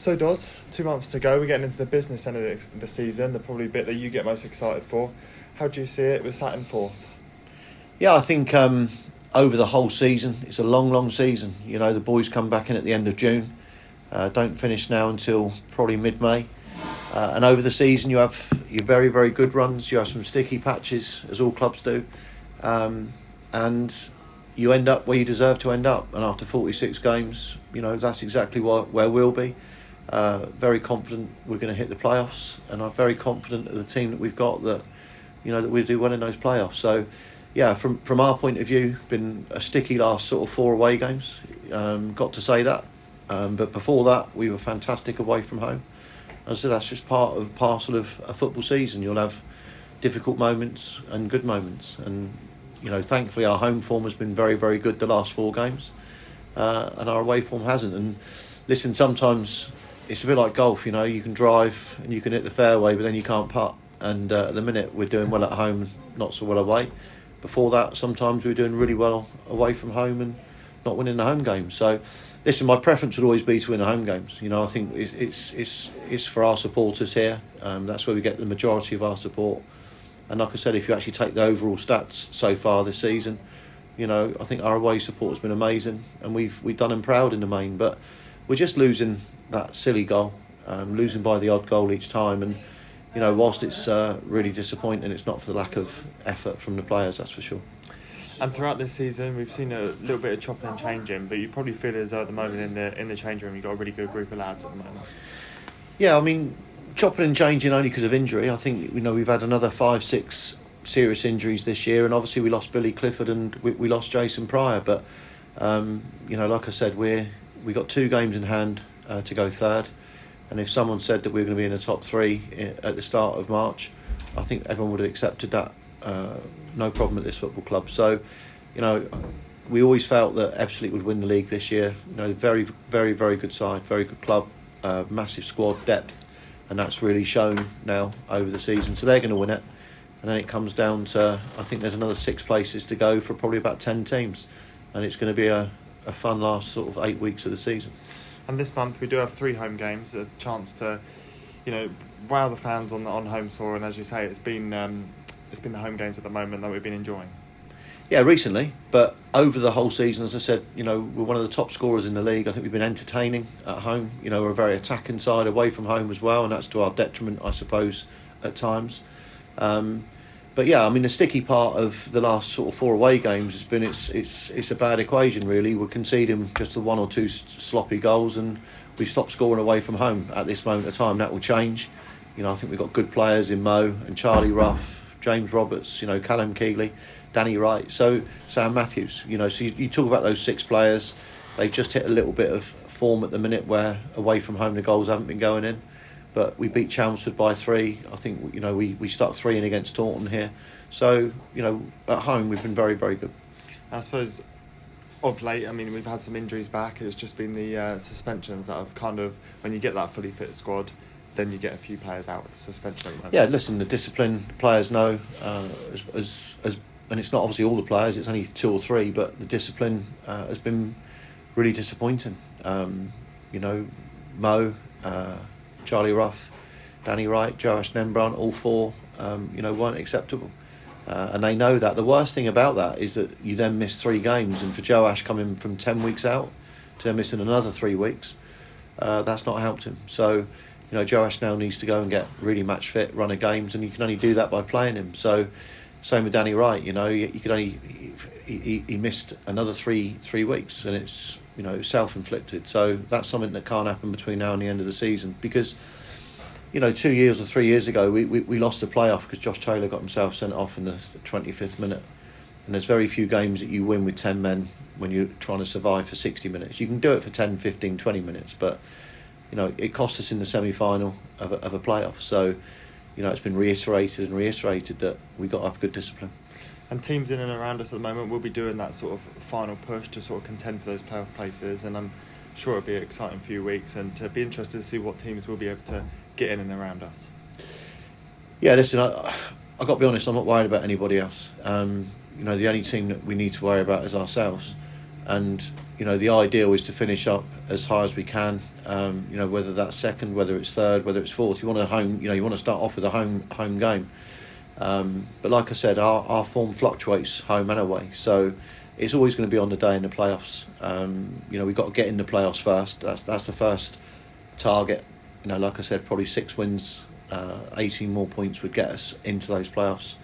So Dos, 2 months to go. We're getting into the business end of the season, the probably bit that you get most excited for. How do you see it? We're sat in fourth. Yeah, I think over the whole season, it's a long season. You know, the boys come back in at the end of June, don't finish now until probably mid-May. And over the season, you have your very good runs. You have some sticky patches, as all clubs do. And you end up where you deserve to end up. And after 46 games, you know, that's exactly where we'll be. Very confident we're going to hit the playoffs. And I'm very confident of the team that we've got that, you know, that we'll do well in those playoffs. So, yeah, from our point of view, been a sticky last sort of 4 away games. Got to say that. But before that, we were fantastic away from home. And so that's just part and parcel of a football season. You'll have difficult moments and good moments. And, you know, thankfully our home form has been very good the last 4 games. And our away form hasn't. And listen, sometimes it's a bit like golf, you know, you can drive and you can hit the fairway, but then you can't putt. And at the minute we're doing well at home, not so well away. Before that, sometimes we were doing really well away from home and not winning the home games. So, listen, my preference would always be to win the home games. You know, I think it's for our supporters here. That's where we get the majority of our support. And like I said, if you actually take the overall stats so far this season, you know, I think our away support has been amazing, and we've done them proud in the main. But we're just losing that silly goal, losing by the odd goal each time. And you know, whilst it's really disappointing, it's not for the lack of effort from the players, that's for sure. And throughout this season, we've seen a little bit of chopping and changing, but you probably feel as though at the moment in the change room, you've got a really good group of lads at the moment. Yeah, I mean, chopping and changing only because of injury. I think, you know, we've had another 5-6 serious injuries this year, and obviously we lost Billy Clifford and we lost Jason Pryor. But you know, like I said, we got 2 games in hand to go third. And if someone said that we were going to be in the top 3 at the start of March, I think everyone would have accepted that. No problem at this football club. So, you know, we always felt that Ebbsfleet would win the league this year. You know, very good side, very good club, massive squad depth, and that's really shown now over the season. So they're going to win it, and then it comes down to, I think there's another 6 places to go for probably about 10 teams, and it's going to be a fun last sort of 8 weeks of the season. And this month we do have 3 home games, a chance to, you know, wow the fans on home soil. And as you say, it's been the home games at the moment that we've been enjoying. Yeah, recently, but over the whole season, as I said, you know, we're one of the top scorers in the league. I think we've been entertaining at home. You know, we're a very attacking side away from home as well, and that's to our detriment, I suppose, at times. But yeah, I mean, the sticky part of the last sort of 4 away games has been it's a bad equation, really. We're conceding just the 1 or 2 sloppy goals, and we've stopped scoring away from home at this moment of time. That will change. You know, I think we've got good players in Mo and Charlie Ruff, James Roberts, you know, Callum Keeley, Danny Wright, so Sam Matthews. You know, so you talk about those 6 players. They've just hit a little bit of form at the minute where away from home the goals haven't been going in. But we beat Chelmsford by 3. I think, you know, we start 3-0 against Taunton here. So, you know, at home we've been very good. I suppose of late, I mean, we've had some injuries back. It's just been the suspensions that have kind of, when you get that fully fit squad, then you get a few players out with suspension at the moment. Yeah, listen, the discipline players know, as and it's not obviously all the players, it's only 2 or 3, but the discipline has been really disappointing. You know, Mo, Charlie Ruff, Danny Wright, Joash Nembran, all 4, you know, weren't acceptable. And they know that. The worst thing about that is that you then miss 3 games, and for Joash coming from 10 weeks out to missing another 3 weeks, that's not helped him. So, you know, Joash now needs to go and get really match fit, run of games, and you can only do that by playing him. So, same with Danny Wright, you know, you could only he missed another 3 weeks, and it's, you know, self-inflicted. So that's something that can't happen between now and the end of the season, because, you know, 2 years or 3 years ago we lost the playoff because Josh Taylor got himself sent off in the 25th minute, and there's very few games that you win with 10 men when you're trying to survive for 60 minutes. You can do it for 10, 15, 20 minutes, but, you know, it cost us in the semi-final of a playoff. So, you know, it's been reiterated that we've got to have good discipline. And teams in and around us at the moment will be doing that sort of final push to sort of contend for those playoff places, and I'm sure it'll be an exciting few weeks, and to be interested to see what teams will be able to get in and around us. Yeah, listen, I've got to be honest, I'm not worried about anybody else. You know, the only team that we need to worry about is ourselves. and the ideal is to finish up as high as we can. Whether that's second, whether it's third, whether it's fourth, you want to start off with a home game. But like I said, our form fluctuates home and away, so it's always going to be on the day in the playoffs. We've got to get in the playoffs first. That's the first target. Like I said, probably 6 wins, 18 more points would get us into those playoffs.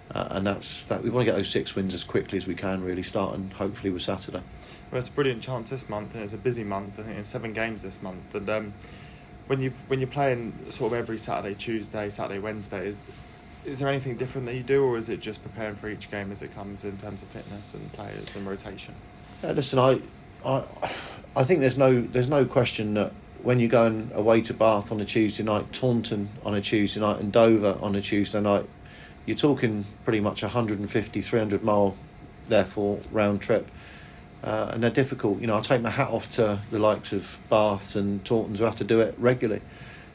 And that's we want to get those 6 wins as quickly as we can, really, starting hopefully with Saturday. Well, it's a brilliant chance this month, and it's a busy month. I think it's 7 games this month. And when you're playing sort of every Saturday, Tuesday, Saturday, Wednesday, is there anything different that you do, or is it just preparing for each game as it comes in terms of fitness and players and rotation? Listen, I think there's no question that when you're going away to Bath on a Tuesday night, Taunton on a Tuesday night, and Dover on a Tuesday night, you're talking pretty much 150, 300 mile, therefore, round trip. And they're difficult. I take my hat off to the likes of Baths and Tauntons who have to do it regularly.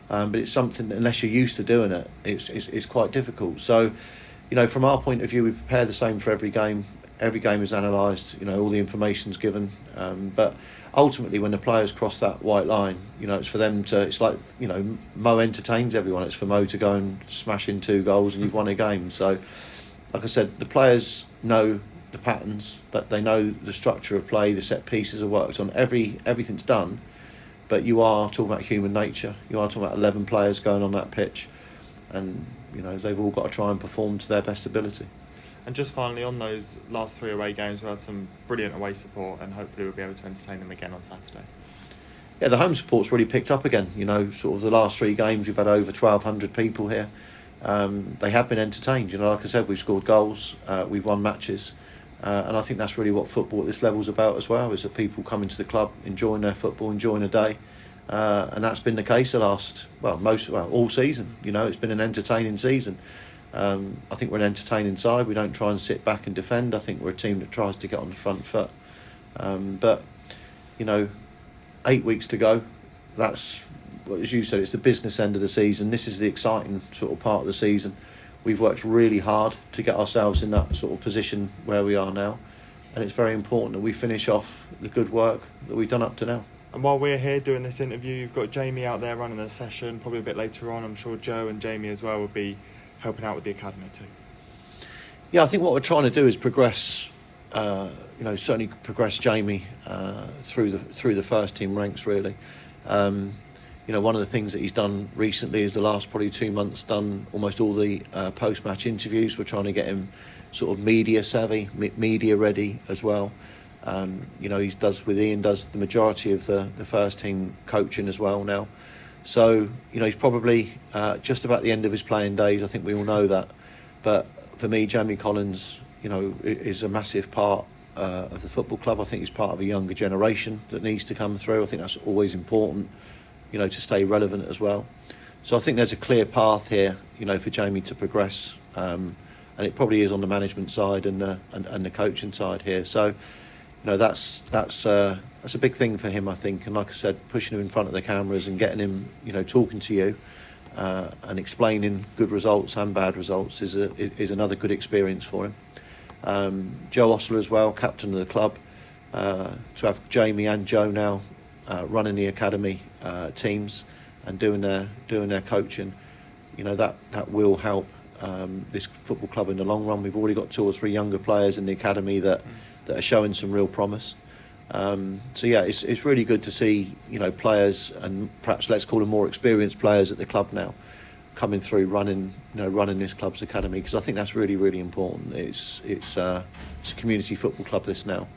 But it's something that, unless you're used to doing it, it's quite difficult. So, from our point of view, we prepare the same for every game. Every game is analysed. All the information's given. But ultimately, when the players cross that white line, it's for them to. It's like Mo entertains everyone. It's for Mo to go and smash in 2 goals, and you've won a game. So, like I said, the players know the patterns, but they know the structure of play. The set pieces are worked on. Everything's done. But you are talking about human nature. You are talking about 11 players going on that pitch, and they've all got to try and perform to their best ability. And just finally, on those last 3 away games, we had some brilliant away support, and hopefully we'll be able to entertain them again on Saturday. Yeah, the home support's really picked up again. Sort of the last 3 games, we've had over 1,200 people here. They have been entertained. Like I said, we've scored goals, we've won matches. And I think that's really what football at this level is about as well, is that people coming to the club, enjoying their football, enjoying a day. And that's been the case all season. It's been an entertaining season. I think we're an entertaining side. We don't try and sit back and defend. I think we're a team that tries to get on the front foot. But 8 weeks to go. That's, as you said, it's the business end of the season. This is the exciting sort of part of the season. We've worked really hard to get ourselves in that sort of position where we are now, and it's very important that we finish off the good work that we've done up to now. And while we're here doing this interview, you've got Jamie out there running the session. Probably a bit later on, I'm sure Joe and Jamie as well will be helping out with the academy too. Yeah, I think what we're trying to do is progress. Certainly progress Jamie through the first team ranks, really. One of the things that he's done recently is the last probably 2 months done almost all the post-match interviews. We're trying to get him sort of media savvy, media ready as well. He does the majority of the first team coaching as well now. So, he's probably just about the end of his playing days. I think we all know that. But for me, Jamie Collins, is a massive part of the football club. I think he's part of a younger generation that needs to come through. I think that's always important. To stay relevant as well. So I think there's a clear path here, for Jamie to progress, and it probably is on the management side and the coaching side here. So, that's a big thing for him, I think. And like I said, pushing him in front of the cameras and getting him, talking to you, and explaining good results and bad results is another good experience for him. Joe Ostler as well, captain of the club, to have Jamie and Joe now running the academy teams and doing their coaching, that will help this football club in the long run. We've already got 2 or 3 younger players in the academy that are showing some real promise. It's really good to see players, and perhaps let's call them more experienced players at the club now, coming through running this club's academy, because I think that's really, really important. It's a community football club this now,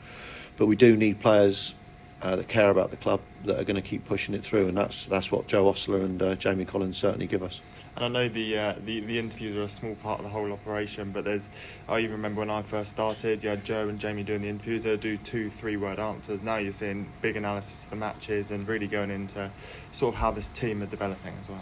but we do need players that care about the club, that are going to keep pushing it through, and that's what Joe Ostler and Jamie Collins certainly give us. And I know the interviews are a small part of the whole operation, but I even remember when I first started, you had Joe and Jamie doing the interviews. They'd do 2-3 word answers. Now you're seeing big analysis of the matches and really going into sort of how this team are developing as well.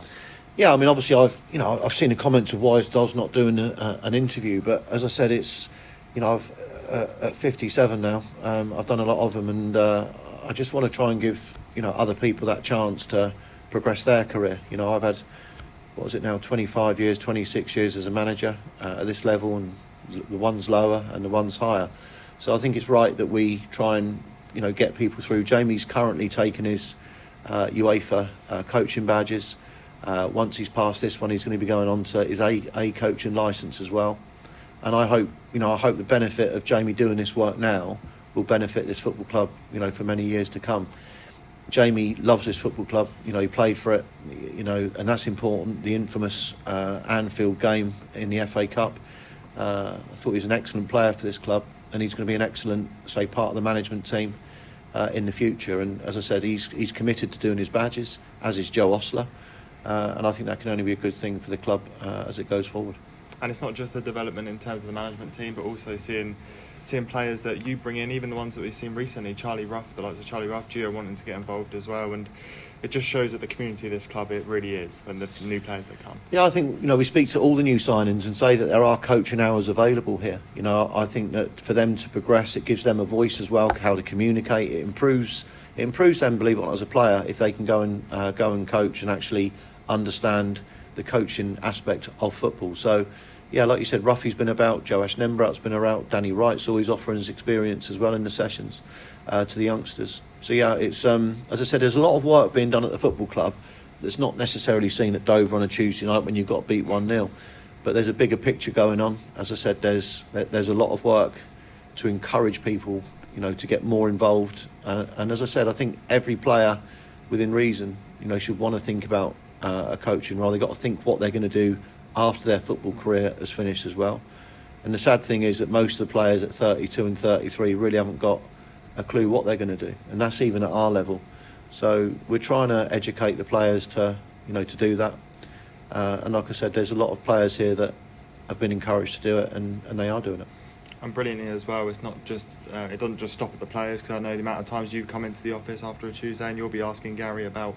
Yeah, I mean, obviously I've seen the comments of why is Dos not doing an interview, but as I said, it's I've at 57 now. I've done a lot of them, and I just want to try and give other people that chance to progress their career. I've had, 25 years, 26 years as a manager at this level, and the one's lower and the one's higher. So I think it's right that we try and get people through. Jamie's currently taken his UEFA coaching badges. Once he's passed this one, he's going to be going on to his A coaching licence as well. And I hope the benefit of Jamie doing this work now will benefit this football club, for many years to come. Jamie loves this football club. He played for it, and that's important. The infamous Anfield game in the FA Cup. I thought he was an excellent player for this club, and he's going to be an excellent, part of the management team in the future. And as I said, he's committed to doing his badges, as is Joe Osler, and I think that can only be a good thing for the club as it goes forward. And it's not just the development in terms of the management team, but also seeing players that you bring in, even the ones that we've seen recently, Charlie Ruff, the likes of Charlie Ruff, Gio wanting to get involved as well, and it just shows that the community of this club, it really is, and the new players that come. Yeah, I think, we speak to all the new signings and say that there are coaching hours available here. I think that for them to progress, it gives them a voice as well, how to communicate. It improves them, believe it or not, as a player, if they can go and coach and actually understand the coaching aspect of football. So, yeah, like you said, Ruffy's been about, Joash Nembrat's been around, Danny Wright's always offering his experience as well in the sessions to the youngsters. So yeah, it's as I said, there's a lot of work being done at the football club that's not necessarily seen at Dover on a Tuesday night when you've got to beat 1-0. But there's a bigger picture going on. As I said, there's a lot of work to encourage people, to get more involved. And as I said, I think every player, within reason, should want to think about a coaching role. They've got to think what they're going to do after their football career has finished as well. And the sad thing is that most of the players at 32 and 33 really haven't got a clue what they're going to do, and that's even at our level. So we're trying to educate the players to do that. And like I said, there's a lot of players here that have been encouraged to do it, and they are doing it. And brilliantly as well, it's not just it doesn't just stop at the players, because I know the amount of times you come into the office after a Tuesday and you'll be asking Gary about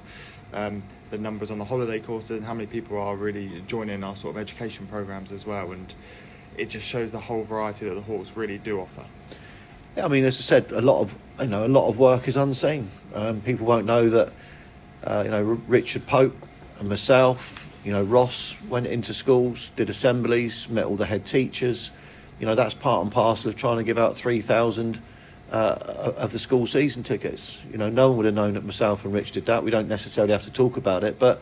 the numbers on the holiday courses and how many people are really joining our sort of education programs as well, and it just shows the whole variety that the Hawks really do offer. Yeah, I mean, as I said, a lot of work is unseen. People won't know that Richard Pope and myself, Ross went into schools, did assemblies, met all the head teachers. That's part and parcel of trying to give out 3,000 of the school season tickets. No one would have known that myself and Rich did that. We don't necessarily have to talk about it, but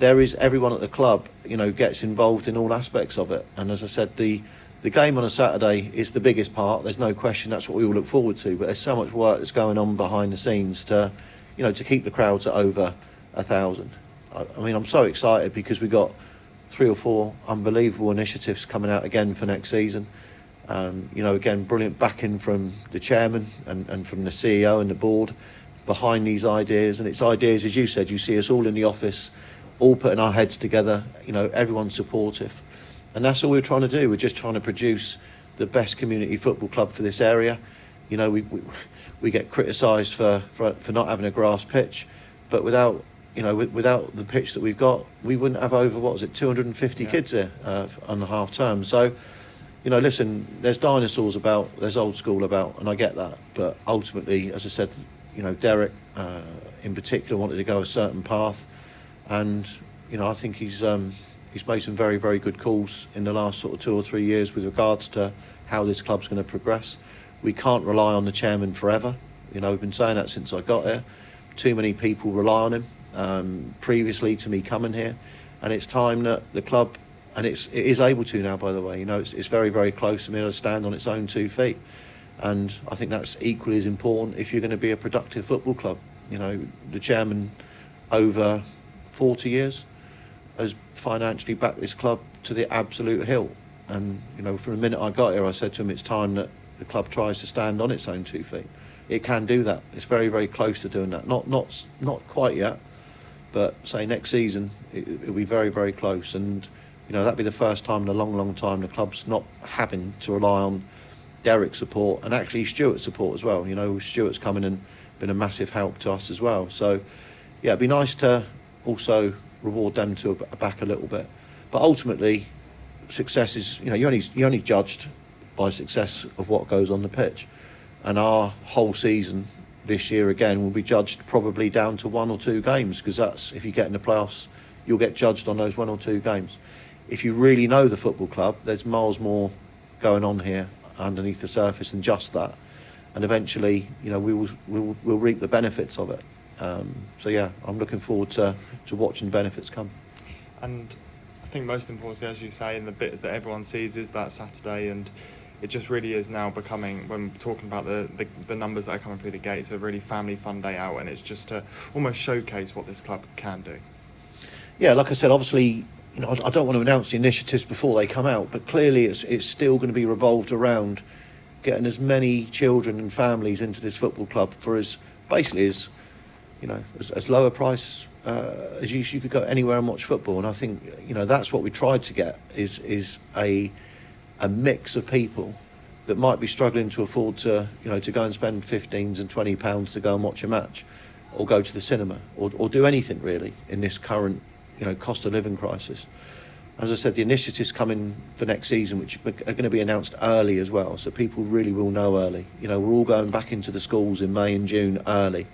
everyone at the club, gets involved in all aspects of it. And as I said, the game on a Saturday is the biggest part. There's no question that's what we all look forward to. But there's so much work that's going on behind the scenes to keep the crowds at over 1,000. I mean, I'm so excited because we got 3 or 4 unbelievable initiatives coming out again for next season. Again, brilliant backing from the chairman and from the CEO and the board behind these ideas. And it's ideas, as you said, you see us all in the office, all putting our heads together, everyone's supportive. And that's all we're trying to do. We're just trying to produce the best community football club for this area. We get criticised for not having a grass pitch, but without the pitch that we've got, we wouldn't have over 250 kids here on the half term. So, listen, there's dinosaurs about, there's old school about, and I get that. But ultimately, as I said, Derek in particular wanted to go a certain path, and I think he's made some very, very good calls in the last sort of 2 or 3 years with regards to how this club's going to progress. We can't rely on the chairman forever. We've been saying that since I got here. Too many people rely on him previously to me coming here, and it's time that the club, and it is able to now, by the way, it's very, very close to being able to stand on its own 2 feet. And I think that's equally as important if you're going to be a productive football club. The chairman over 40 years has financially backed this club to the absolute hilt. And, from the minute I got here, I said to him, it's time that the club tries to stand on its own 2 feet. It can do that. It's very, very close to doing that. Not quite yet, but say next season, it'll be very, very close. And, that'd be the first time in a long, long time the club's not having to rely on Derek's support and actually Stuart's support as well. Stuart's come in and been a massive help to us as well. So, yeah, it'd be nice to also reward them to back a little bit. But ultimately, success is, you're only judged by success of what goes on the pitch. And our whole season this year, again, will be judged probably down to 1 or 2 games, because that's, if you get in the playoffs, you'll get judged on those 1 or 2 games. If you really know the football club, there's miles more going on here underneath the surface than just that. and eventually, we'll reap the benefits of it. So yeah, I'm looking forward to watching the benefits come. And I think most importantly, as you say, and the bit that everyone sees is that Saturday, and it just really is now becoming, when we're talking about the numbers that are coming through the gates, a really family fun day out, and it's just to almost showcase what this club can do. Yeah, like I said, obviously, I don't want to announce the initiatives before they come out, but clearly it's still going to be revolved around getting as many children and families into this football club for as low a price as you could go anywhere and watch football. And I think that's what we tried to get is a mix of people that might be struggling to afford to go and spend £15s and £20 to go and watch a match, or go to the cinema, or do anything really in this current cost of living crisis. As I said, the initiatives coming for next season, which are going to be announced early as well, so people really will know early. We're all going back into the schools in May and June early.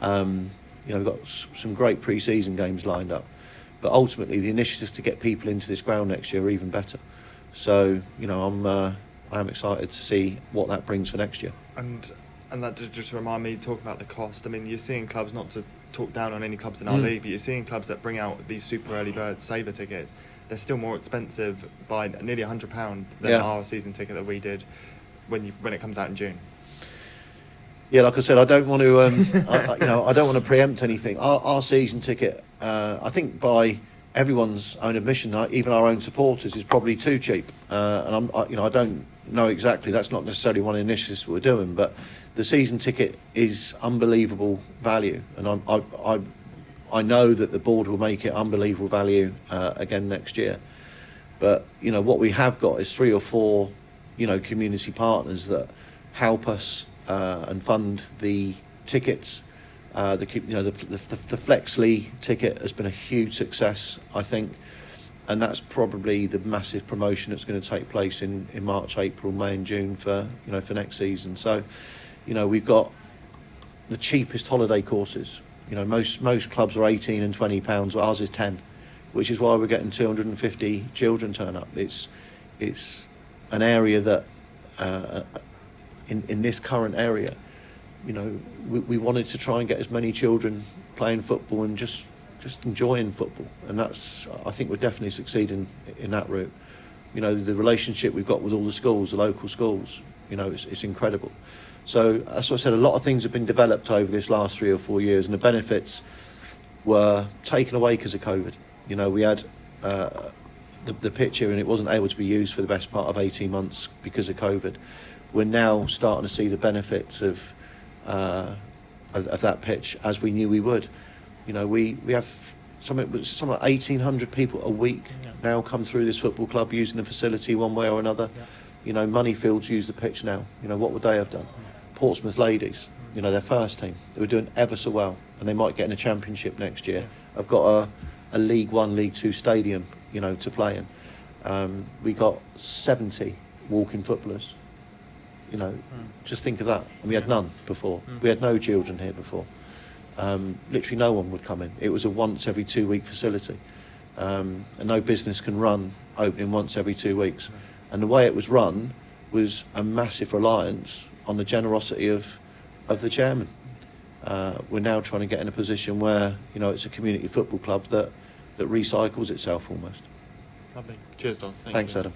We've got some great pre-season games lined up, but ultimately the initiatives to get people into this ground next year are even better. So I am excited to see what that brings for next year. And that just to remind me, talking about the cost, I mean, you're seeing clubs, not to talk down on any clubs in our league, but you're seeing clubs that bring out these super early bird saver tickets. They're still more expensive by nearly £100 than our season ticket that we did when it comes out in June. Yeah, like I said, I don't want to I don't want to preempt anything. Our season ticket, I think by everyone's own admission, even our own supporters, is probably too cheap. And I don't know exactly. That's not necessarily one of the initiatives we're doing, but the season ticket is unbelievable value, and I know that the board will make it unbelievable value again next year. But what we have got is 3 or 4 community partners that help us and fund the tickets. The Flexley ticket has been a huge success, I think, and that's probably the massive promotion that's going to take place in March, April, May and June for next season. So we've got the cheapest holiday courses. Most clubs are 18 and £20, ours is 10, which is why we're getting 250 children turn up. It's an area that in this current area, we wanted to try and get as many children playing football and just enjoying football, and I think we're definitely succeeding in that route. The relationship we've got with all the schools, the local schools, it's incredible. So as I said, a lot of things have been developed over this last 3 or 4 years, and the benefits were taken away because of COVID. We had the pitch here, and it wasn't able to be used for the best part of 18 months because of COVID. We're now starting to see the benefits of that pitch, as we knew we would. We have something like 1,800 people a week now come through this football club using the facility one way or another. Moneyfields use the pitch now. What would they have done? Portsmouth ladies, their first team, they were doing ever so well, and they might get in a championship next year. I've got a League 1, League 2 stadium, to play in. We got 70 walking footballers. Just think of that. And we had none before. We had no children here before. Literally no one would come in. It was a once every 2 week facility, and no business can run opening once every 2 weeks. And the way it was run was a massive reliance on the generosity of the chairman. We're now trying to get in a position where it's a community football club that recycles itself almost. Lovely. Cheers, Dos. Thanks, Adam.